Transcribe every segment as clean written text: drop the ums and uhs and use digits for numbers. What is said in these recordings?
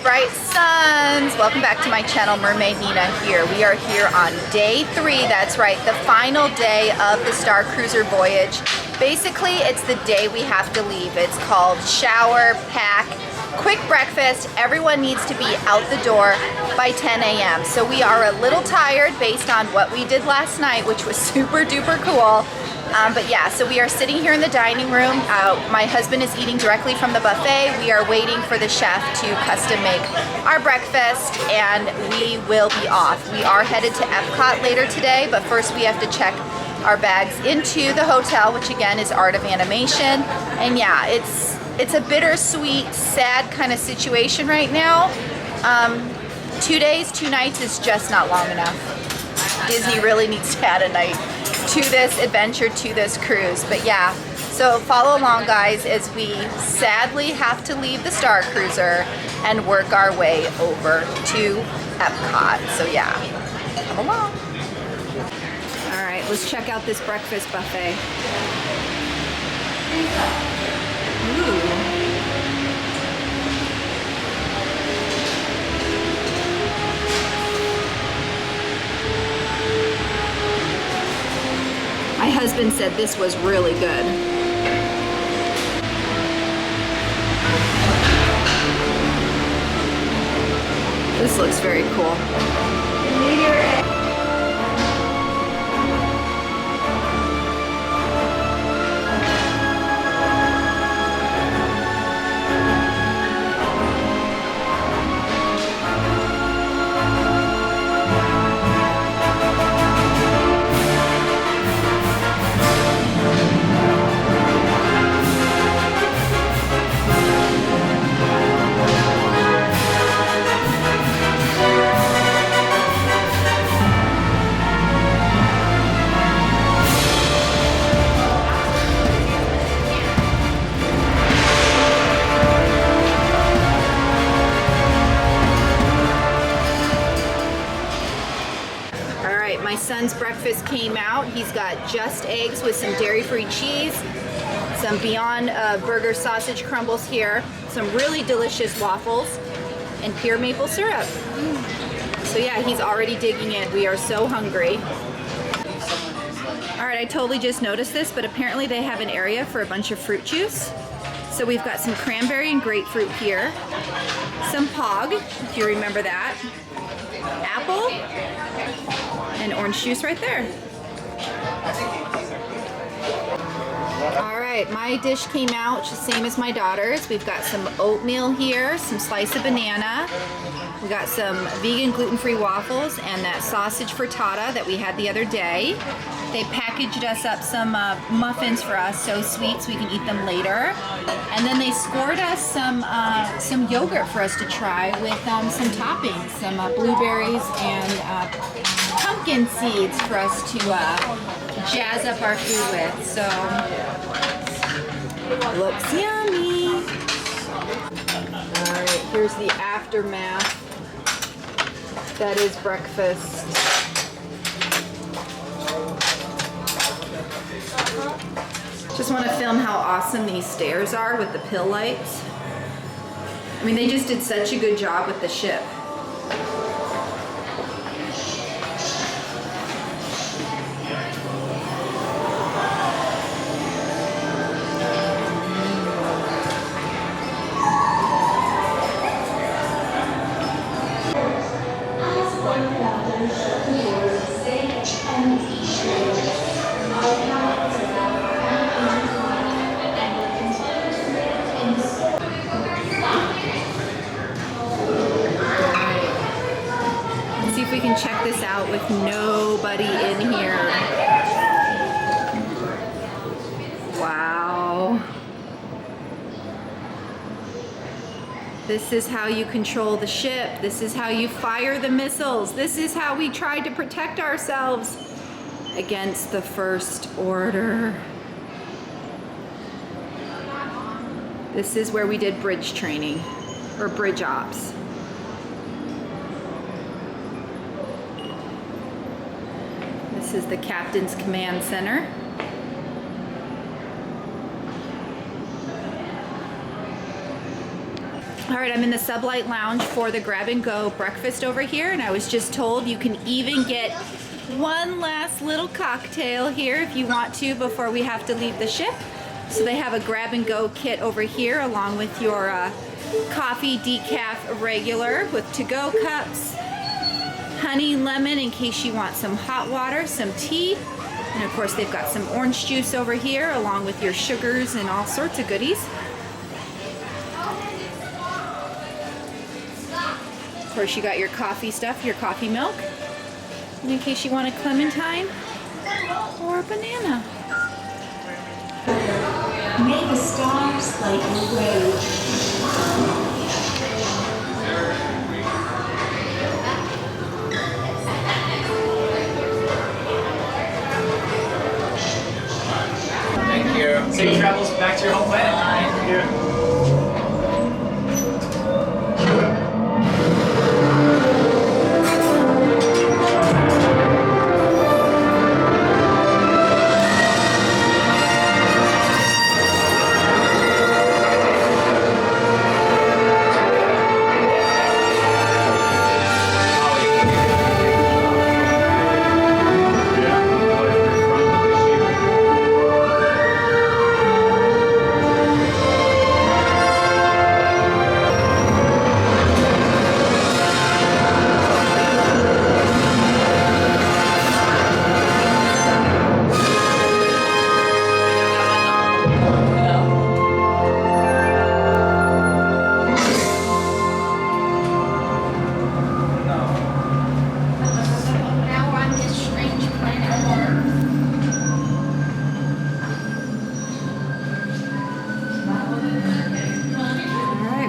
bright suns. Welcome back to my channel. Mermaid Nina here. We are here on day 3. That's right, the final day of the Star Cruiser voyage. Basically, it's the day we have to leave. It's called shower, pack, quick breakfast. Everyone needs to be out the door by 10 a.m. So we are a little tired based on what we did last night, which was super duper cool. But yeah, so we are sitting here in the dining room. My husband is eating directly from the buffet. We are waiting for the chef to custom make our breakfast and we will be off. We are headed to Epcot later today, but first we have to check our bags into the hotel, which again is Art of Animation. And yeah, it's a bittersweet, sad kind of situation right now. 2 days, 2 nights is just not long enough. Disney really needs to add a night to this adventure, to this cruise. But yeah, so follow along guys as we sadly have to leave the Star Cruiser and work our way over to Epcot. So yeah, come along. All right, let's check out this breakfast buffet. Ooh. My husband said this was really good. This looks very cool. My son's breakfast came out. He's got just eggs with some dairy-free cheese, some Beyond Burger sausage crumbles here, some really delicious waffles, and pure maple syrup. So yeah, he's already digging it. We are so hungry. All right, I totally just noticed this, but apparently they have an area for a bunch of fruit juice. So we've got some cranberry and grapefruit here, some Pog, if you remember that, apple, and orange juice right there. All right, my dish came out just same as my daughter's. We've got some oatmeal here, some slice of banana. We got some vegan gluten-free waffles and that sausage frittata that we had the other day. They packaged us up some muffins for us, so sweet, so we can eat them later. And then they scored us some yogurt for us to try with some toppings, some blueberries and pumpkin seeds for us to jazz up our food with. So, looks yummy. All right, here's the aftermath. That is breakfast. Just want to film how awesome these stairs are with the pill lights. I mean, they just did such a good job with the ship. We can check this out with nobody in here. Wow. This is how you control the ship. This is how you fire the missiles. This is how we tried to protect ourselves against the First Order. This is where we did bridge training, or bridge ops. This is the Captain's Command Center. All right, I'm in the Sublight Lounge for the grab and go breakfast over here, and I was just told you can even get one last little cocktail here if you want to before we have to leave the ship. So they have a grab and go kit over here along with your coffee, decaf, regular with to-go cups, honey, lemon in case you want some hot water, some tea, and of course they've got some orange juice over here along with your sugars and all sorts of goodies. Of course you got your coffee stuff, your coffee milk, and in case you want a clementine or a banana. May the stars light your way. Thank you. Safe travels back to your home planet. Thank you.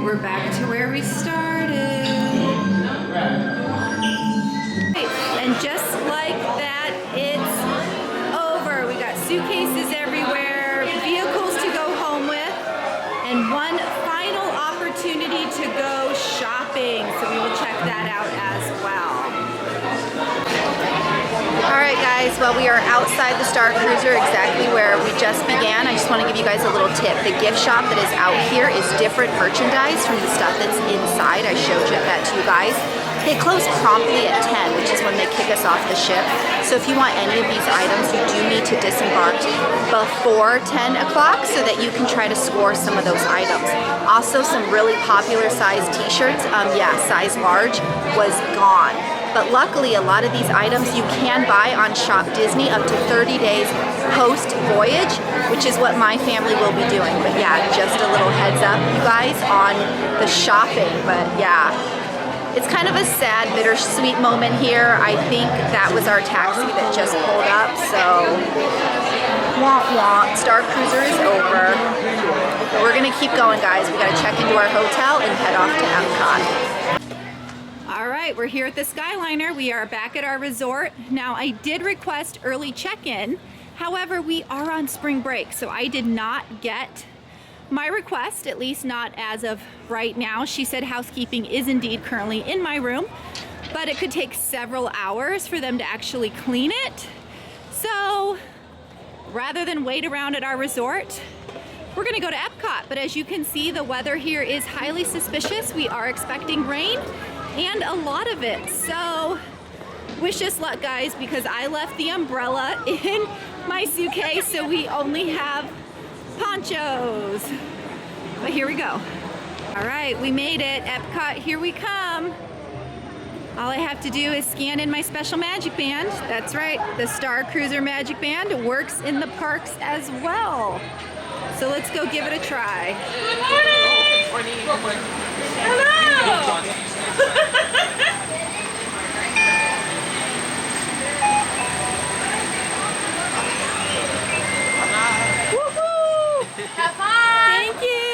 We're back to where we started. And just like that, it's over. We got suitcases everywhere, vehicles to go home with, and one final opportunity to go shopping. So we will check that out as well. All right, guys, well, we are outside the Star Cruiser, exactly where we just began. I just want to give you guys a little tip. The gift shop that is out here is different merchandise from the stuff that's inside. I showed that to you guys. They close promptly at 10, which is when they kick us off the ship. So if you want any of these items, you do need to disembark before 10 o'clock so that you can try to score some of those items. Also, some really popular size t-shirts, yeah, size large, was gone. But luckily, a lot of these items you can buy on Shop Disney up to 30 days post-voyage, which is what my family will be doing. But yeah, just a little heads up, you guys, on the shopping. But yeah, it's kind of a sad, bittersweet moment here. I think that was our taxi that just pulled up, so womp womp, Star Cruiser is over. But we're gonna keep going, guys. We gotta check into our hotel and head off to Epcot. All right, we're here at the Skyliner. We are back at our resort. Now, I did request early check-in. However, we are on spring break, so I did not get my request, at least not as of right now. She said housekeeping is indeed currently in my room, but it could take several hours for them to actually clean it. So, rather than wait around at our resort, we're gonna go to Epcot. But as you can see, the weather here is highly suspicious. We are expecting rain, and a lot of it. So wish us luck, guys, because I left the umbrella in my suitcase, so we only have ponchos. But here we go. All right, we made it. Epcot, here we come. All I have to do is scan in my special magic band. That's right, the Star Cruiser magic band works in the parks as well. So let's go give it a try. Hello! Woohoo! Have fun! Thank you!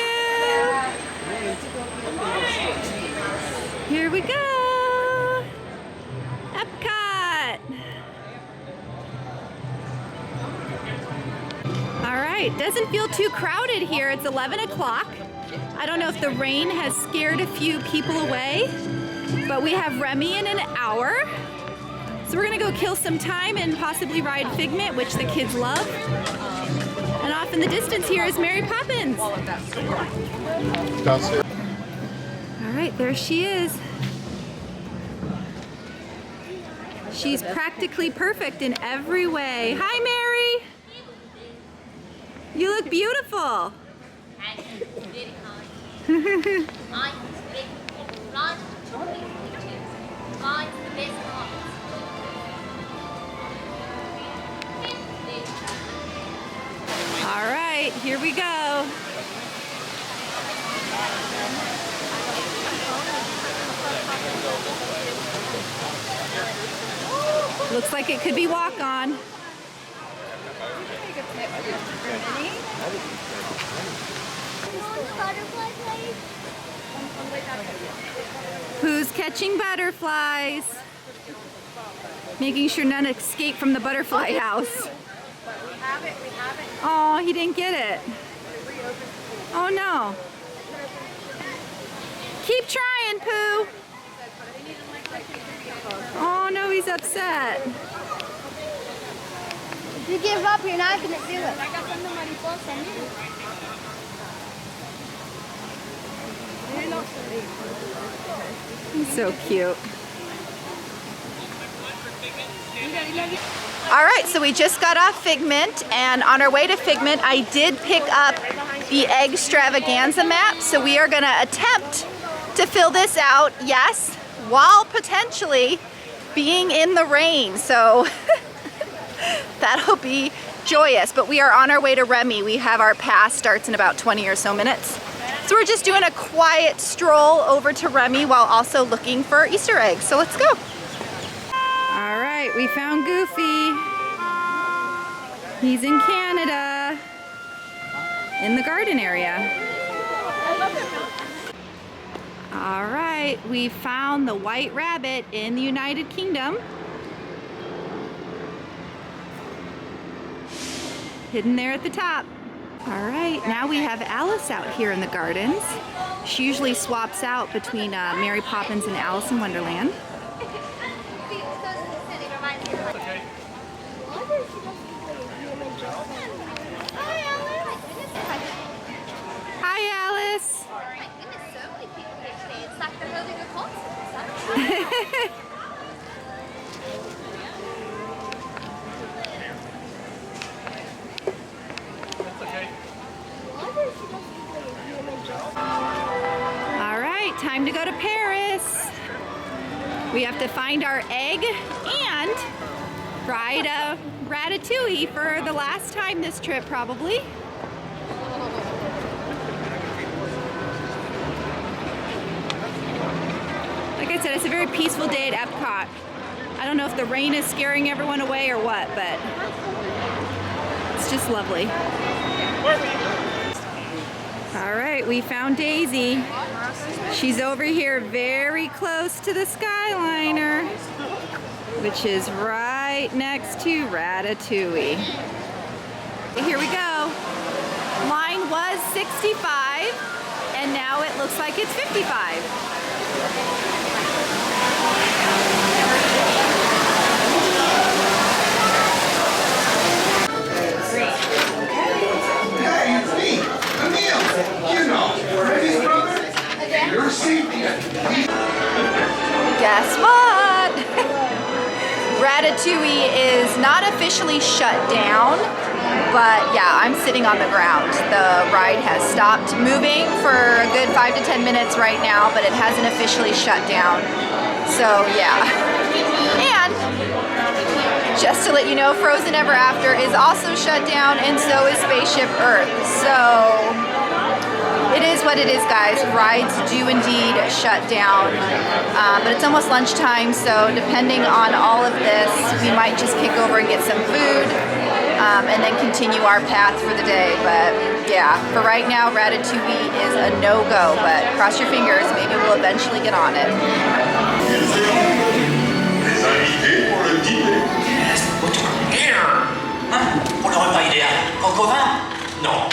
Here we go! Epcot! Alright, doesn't feel too crowded here. It's 11 o'clock. I don't know if the rain has scared a few people away, but we have Remy in an hour. So we're gonna go kill some time and possibly ride Figment, which the kids love. And off in the distance here is Mary Poppins. All right, there she is. She's practically perfect in every way. Hi, Mary. You look beautiful. All right, here we go. Looks like it could be walk-on. Who's catching butterflies? Making sure none escape from the butterfly house. Oh, he didn't get it. Oh no. Keep trying, Pooh. Oh no, he's upset. If you give up, you're not going to do it. He's so cute. All right, so we just got off Figment, and on our way to Figment, I did pick up the Eggstravaganza map, so we are gonna attempt to fill this out, yes, while potentially being in the rain, so that'll be joyous. But we are on our way to Remy. We have our pass, starts in about 20 or so minutes. So we're just doing a quiet stroll over to Remy while also looking for Easter eggs, so let's go. All right, we found Goofy. He's in Canada, in the garden area. All right, we found the White Rabbit in the United Kingdom. Hidden there at the top. All right, now we have Alice out here in the gardens. She usually swaps out between Mary Poppins and Alice in Wonderland. Hi, Alice. All right, time to go to Paris. We have to find our egg and ride a Ratatouille for the last time this trip, probably. Like I said, it's a very peaceful day at Epcot. I don't know if the rain is scaring everyone away or what, but it's just lovely. All right, we found Daisy. She's over here very close to the Skyliner, which is right next to Ratatouille. Here we go. Line was 65, and now it looks like it's 55. Guess what? Ratatouille is not officially shut down, but yeah, I'm sitting on the ground. The ride has stopped moving for a good 5 to 10 minutes right now, but it hasn't officially shut down. So yeah. And just to let you know, Frozen Ever After is also shut down, and so is Spaceship Earth. So it is what it is, guys. Rides do indeed shut down, but it's almost lunchtime, so depending on all of this, we might just kick over and get some food, and then continue our path for the day. But yeah, for right now, Ratatouille is a no-go, but cross your fingers, maybe we'll eventually get on it. On n'aurait pas idéal. Coq au vin? Non.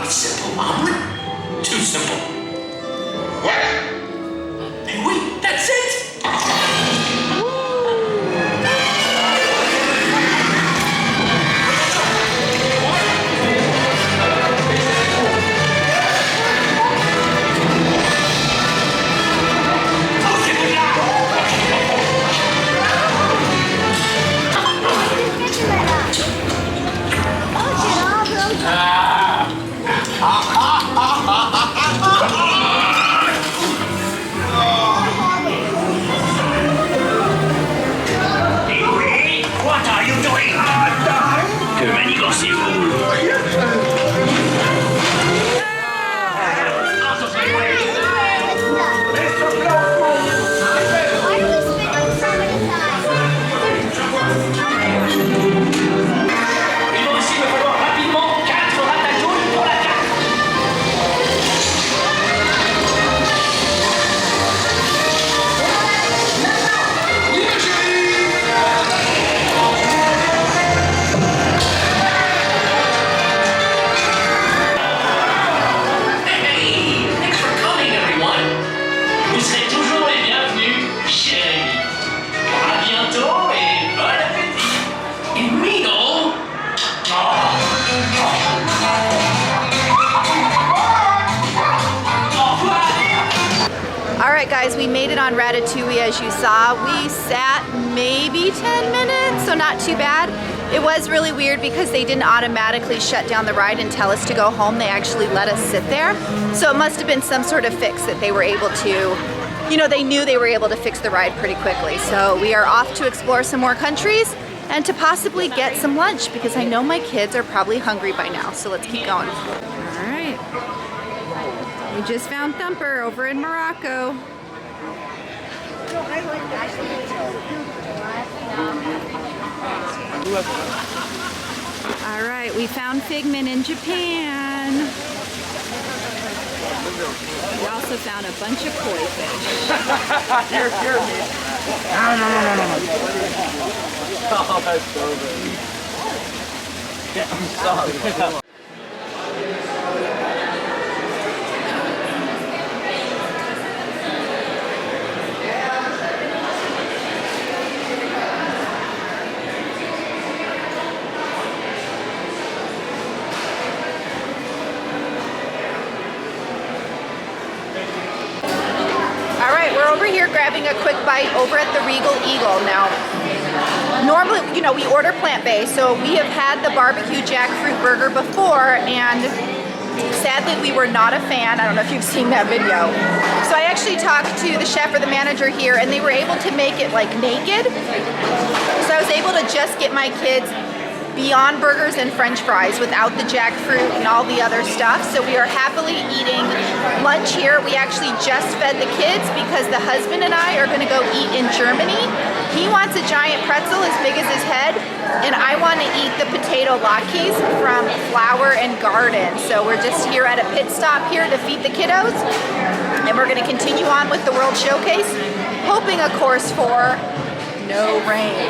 A simple omelet? Too simple. What? Mais oui, that's it! guys, we made it on Ratatouille as you saw. We sat maybe 10 minutes, so not too bad. It was really weird because they didn't automatically shut down the ride and tell us to go home. They actually let us sit there. So it must have been some sort of fix that they were able to, you know, they knew they were able to fix the ride pretty quickly. So we are off to explore some more countries and to possibly get some lunch because I know my kids are probably hungry by now. So let's keep going. All right. We just found Thumper over in Morocco. All right, we found Figment in Japan. We also found a bunch of koi fish. Here. No. Oh, that's so good. Yeah, I'm sorry. Over here grabbing a quick bite over at the Regal Eagle. Now, normally, you know, we order plant-based, so we have had the barbecue jackfruit burger before, and sadly we were not a fan. I don't know if you've seen that video. So I actually talked to the chef or the manager here, and they were able to make it like naked. So I was able to just get my kids Beyond Burgers and French fries without the jackfruit and all the other stuff. So we are happily eating lunch here. We actually just fed the kids because the husband and I are gonna go eat in Germany. He wants a giant pretzel as big as his head, and I want to eat the potato latkes from Flower and Garden. So we're just here at a pit stop here to feed the kiddos, and we're gonna continue on with the World Showcase, hoping of course for no rain.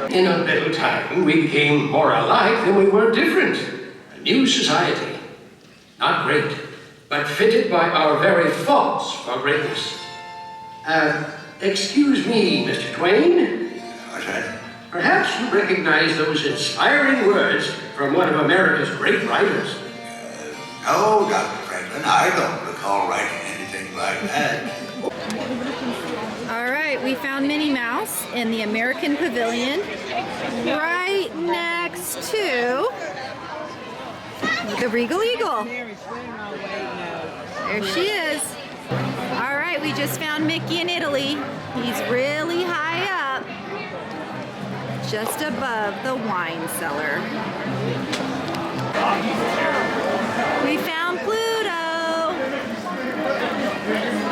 In a little time, we became more alike than we were different. A new society. Not great, but fitted by our very faults for greatness. Excuse me, Mr. Twain. What's that? Perhaps you recognize those inspiring words from one of America's great writers. No, Dr. Franklin, I don't recall writing anything like that. All right, we found Minnie Mouse in the American Pavilion right next to the Regal Eagle. There she is. All right, we just found Mickey in Italy. He's really high up, just above the wine cellar. We found Pluto.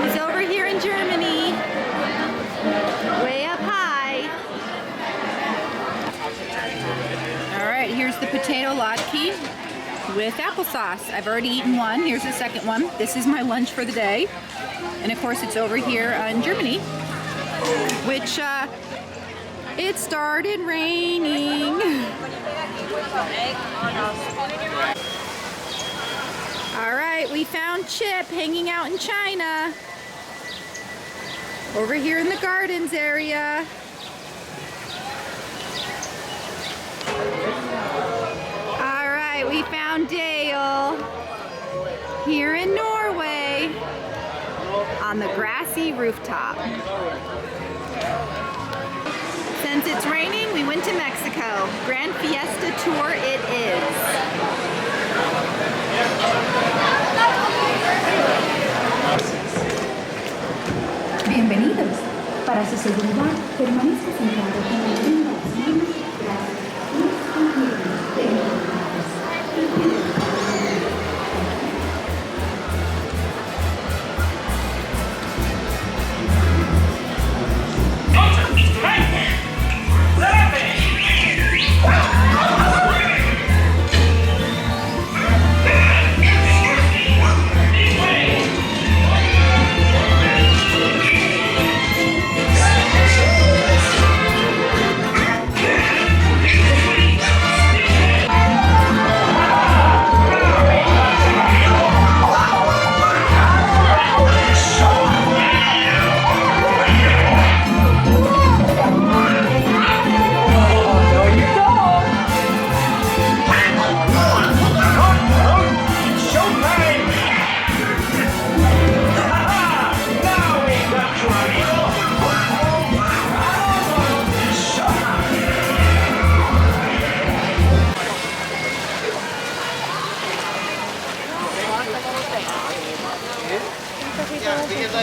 He's over here in Germany, way up high. All right, here's the potato latke with applesauce. I've already eaten one. Here's the second one. This is my lunch for the day. And of course, it's over here in Germany, which it started raining. All right, we found Chip hanging out in China. Over here in the gardens area. All right, we found Dale here in Norway on the grassy rooftop. Since it's raining, we went to Mexico. Grand Fiesta Tour it is. Bienvenidos. Para su seguridad, permanezca sentado con el brillo de las manos.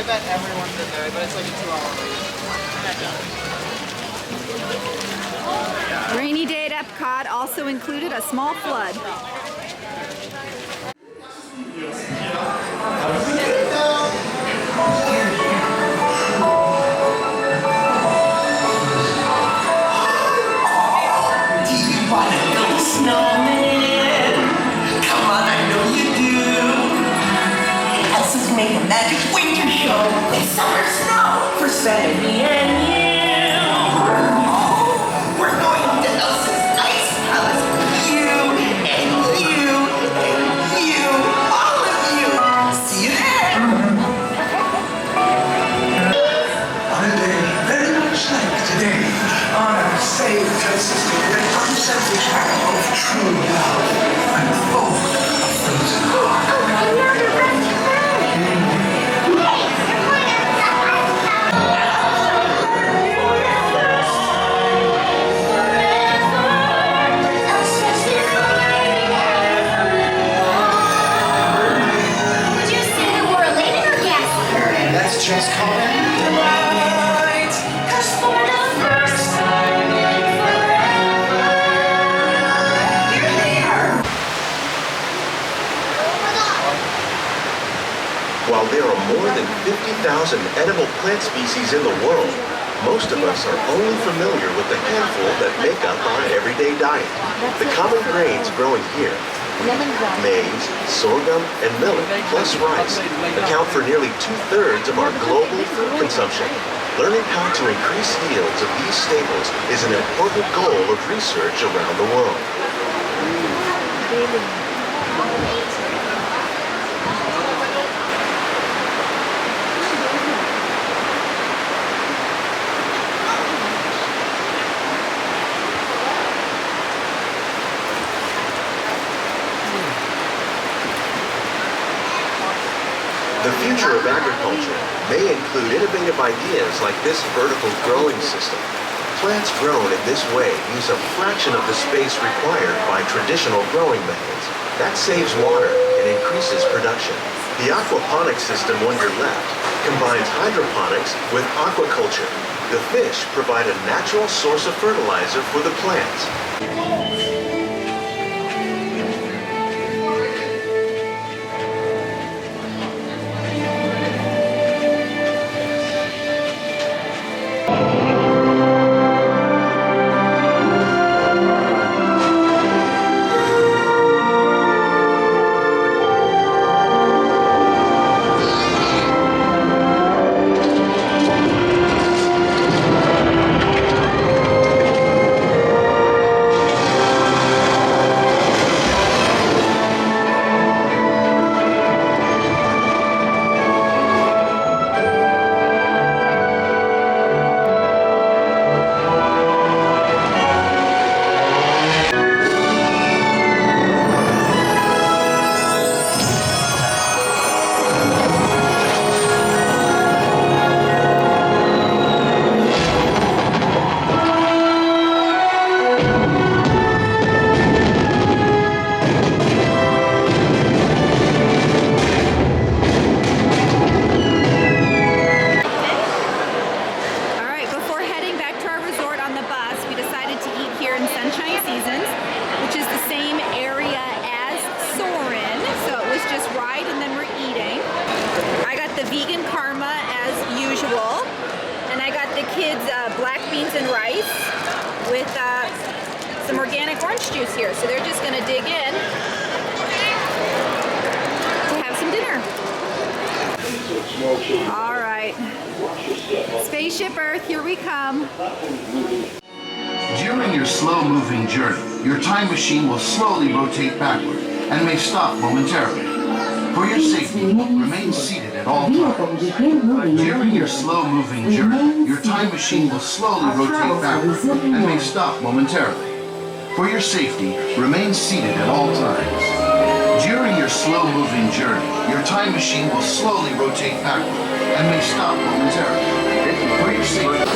I bet everyone's in there. I bet it's like a 2-hour wait. Rainy day at Epcot also included a small flood. Do you want to build a snowman? Come on, I know you do. Elsa's made a magic winter show with summer snow for Sandy and you. We're going to Elsa's ice palace with you and you and you, all of you. See you there. On a day very much like today, honor, save, sister, represent the shadow of true love and both of frozen heart. Would you say that we're elated or gasping? Let's just call it right, 'cause for the first time in forever, you're here. While there are more than 50,000 edible plant species in the world, most of us are only familiar with the handful that make up our everyday diet. The common grains growing here, maize, sorghum, and millet, plus rice, account for nearly 2/3 of our global food consumption. Learning how to increase yields of these staples is an important goal of research around the world. The future of agriculture may include innovative ideas like this vertical growing system. Plants grown in this way use a fraction of the space required by traditional growing methods. That saves water and increases production. The aquaponics system on your left combines hydroponics with aquaculture. The fish provide a natural source of fertilizer for the plants. Some organic orange juice here, so they're just going to dig in to have some dinner. All right, Spaceship Earth, here we come. During your slow-moving journey, your time machine will slowly rotate backward and may stop momentarily. For your safety, remain seated at all times. During your slow-moving journey, your time machine will slowly rotate backward and may stop momentarily. For your safety, remain seated at all times. During your slow-moving journey, your time machine will slowly rotate backward and may stop momentarily. For your safety.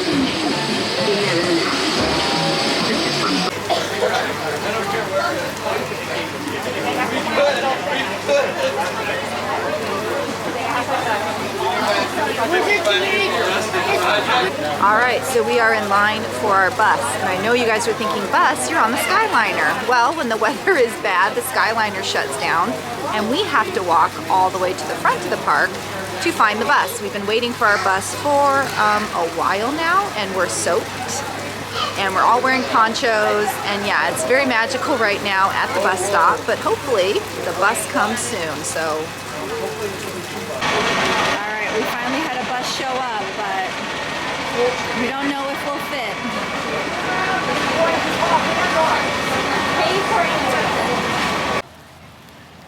All right, so we are in line for our bus. And I know you guys are thinking, bus, you're on the Skyliner. Well, when the weather is bad, the Skyliner shuts down and we have to walk all the way to the front of the park to find the bus. We've been waiting for our bus for a while now, and we're soaked. And we're all wearing ponchos, and yeah, it's very magical right now at the bus stop, but hopefully the bus comes soon, so. All right, we finally had a bus show up, but we don't know if we'll fit.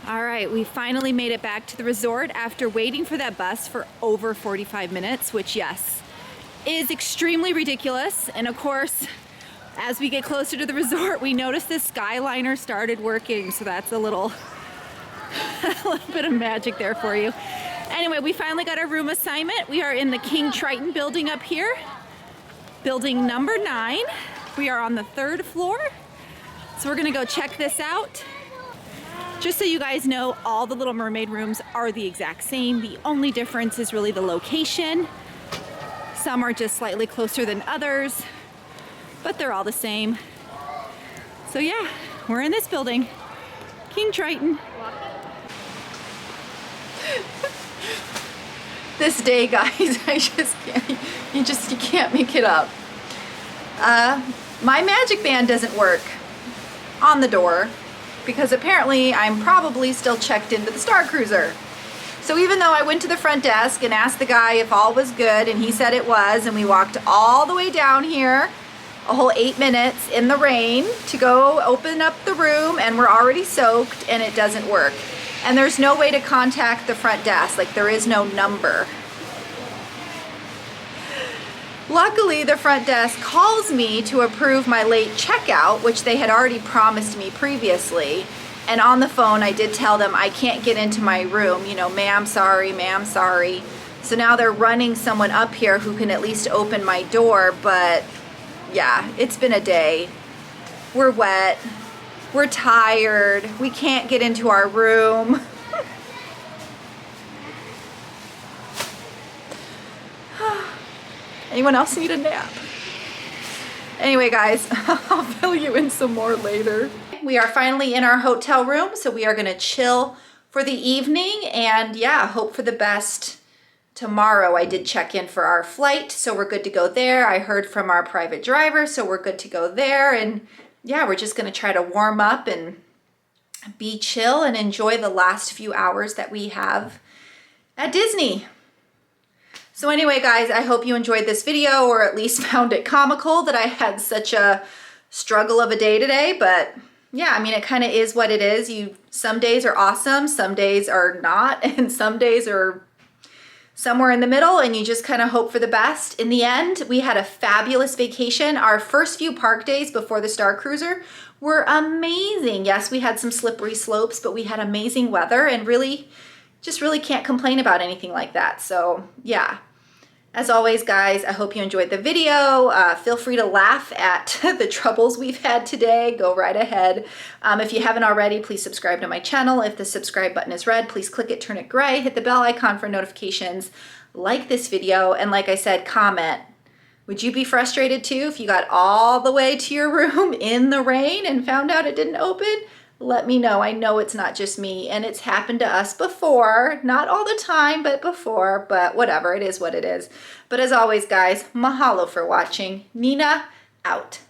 All right, we finally made it back to the resort after waiting for that bus for over 45 minutes, which, yes, is extremely ridiculous. And of course, as we get closer to the resort, we notice the Skyliner started working, so that's a little bit of magic there for you. Anyway, we finally got our room assignment. We are in the King Triton building up here, building number 9. We are on the 3rd floor, so we're gonna go check this out. Just so you guys know, all the Little Mermaid rooms are the exact same. The only difference is really the location. Some are just slightly closer than others, but they're all the same. So yeah, we're in this building, King Triton. This day, guys, I just can't, you can't make it up. My magic band doesn't work on the door because apparently I'm probably still checked into the Star Cruiser. So even though I went to the front desk and asked the guy if all was good, and he said it was, and we walked all the way down here, a whole 8 minutes in the rain to go open up the room, and we're already soaked and it doesn't work. And there's no way to contact the front desk, like there is no number. Luckily, the front desk calls me to approve my late checkout, which they had already promised me previously. And on the phone, I did tell them I can't get into my room, you know, ma'am, sorry, ma'am, sorry. So now they're running someone up here who can at least open my door, but yeah, it's been a day. We're wet, we're tired, we can't get into our room. Anyone else need a nap? Anyway, guys, I'll fill you in some more later. We are finally in our hotel room, so we are gonna chill for the evening and yeah, hope for the best tomorrow. I did check in for our flight, so we're good to go there. I heard from our private driver, so we're good to go there. And yeah, we're just gonna try to warm up and be chill and enjoy the last few hours that we have at Disney. So anyway, guys, I hope you enjoyed this video, or at least found it comical that I had such a struggle of a day today. But yeah, I mean, it kind of is what it is. Some days are awesome, some days are not, and some days are somewhere in the middle, and you just kind of hope for the best. In the end, we had a fabulous vacation. Our first few park days before the Star Cruiser were amazing. Yes, we had some slippery slopes, but we had amazing weather and really can't complain about anything like that. So yeah. As always, guys, I hope you enjoyed the video. Feel free to laugh at the troubles we've had today. Go right ahead. If you haven't already, please subscribe to my channel. If the subscribe button is red, please click it, turn it gray, hit the bell icon for notifications, like this video, and like I said, comment. Would you be frustrated too if you got all the way to your room in the rain and found out it didn't open? Let me know. I know it's not just me, and it's happened to us before. Not all the time, but before. But whatever, it is what it is. But as always, guys, mahalo for watching. Nina, out.